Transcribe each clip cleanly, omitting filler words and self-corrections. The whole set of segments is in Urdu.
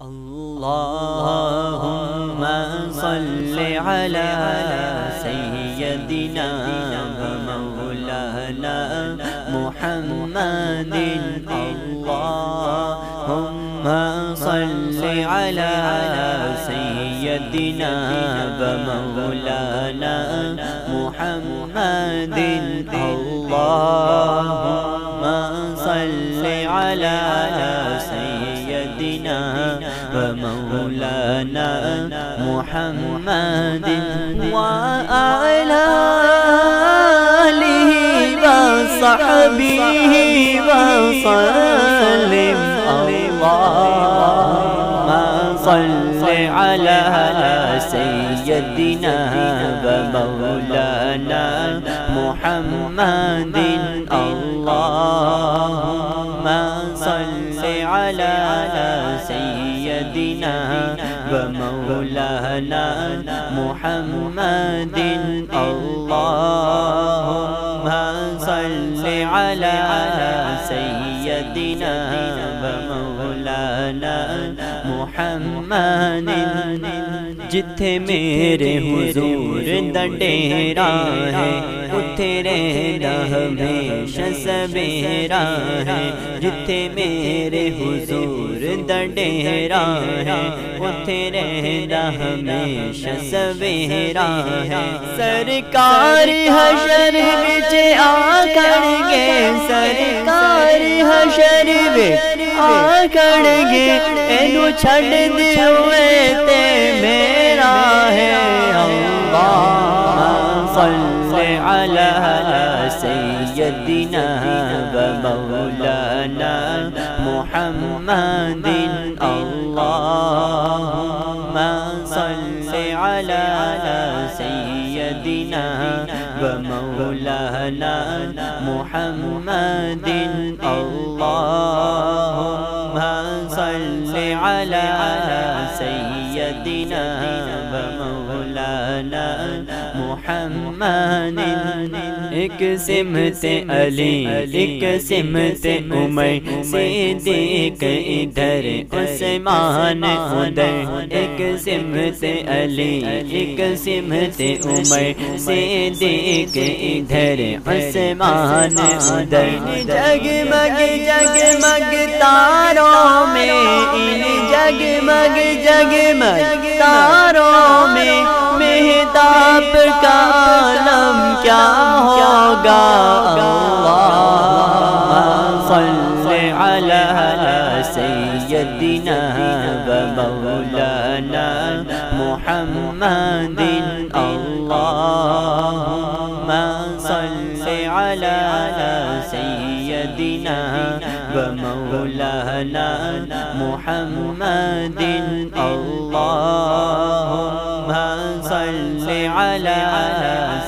اللهم صل على سيدنا ومولانا محمد اللهم صل على سيدنا ومولانا محمد اللهم صل على سيدنا ومولانا محمد وعلى آله وصحبه وسلم اللهم صل على سيدنا ومولانا محمد اللهم صل على سيدنا ومولانا محمد اللهم صل على سيدنا ومولانا محمد جتھے میرے حضور دا ڈیرا ہے اتھے رہنا ہمیشہ سویرا ہے جتھے میرے حضور دا ڈیرا ہے اتھے رہنا ہمیشہ سویرا ہے سرکار حشر وچ آکڑ گے سرکار حشر وچ آکڑ گے اینو چھڈ دیوے تے میرا ہے اللہم صل علی سیدنا ومولانا محمد اللہم صل علی سیدنا ومولانا محمد اللہم صل علی سیدنا ومولانا محمد ایک سمت علی ایک سمت عمر صدیق ادھر عثمان ادھر ایک سمت علی ایک سمت عمر صدیق ادھر عثمان ادھر جگمگ جگمگ تاروں میں ان جگمگ جگمگ تاروں میں مہتاب کا عالم کیا ہوگا اللہم صل علی سیدنا ومولانا محمد اللہم صل علی سیدنا ومولانا محمد اللہم صل علی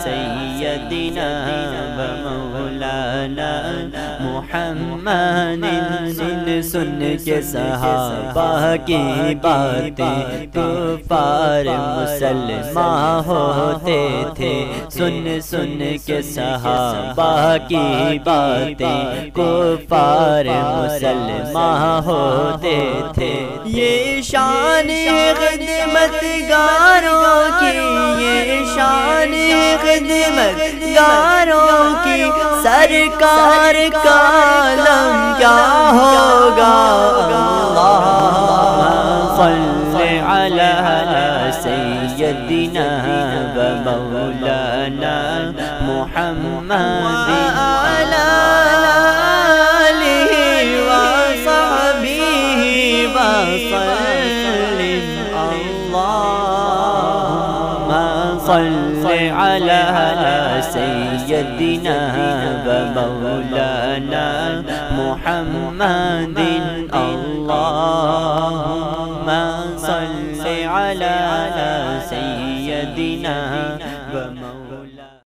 سیدنا ومولانا محمد سن سن کے صحابہ کی باتیں کفار مسلمان ہوتے تھے سن سن کے صحابہ کی باتیں کفار مسلمان ہوتے تھے یہ شان خدمت گاروں کی یہ شان خدمت گاروں کی سرکار کا عالم کیا ہوگا اللہم صل علی سیدنا ومولانا محمد وعلی آلہ وصحبہ وسلم اللہم صل علی سیدنا ومولانا محمد اللہم صل علی سیدنا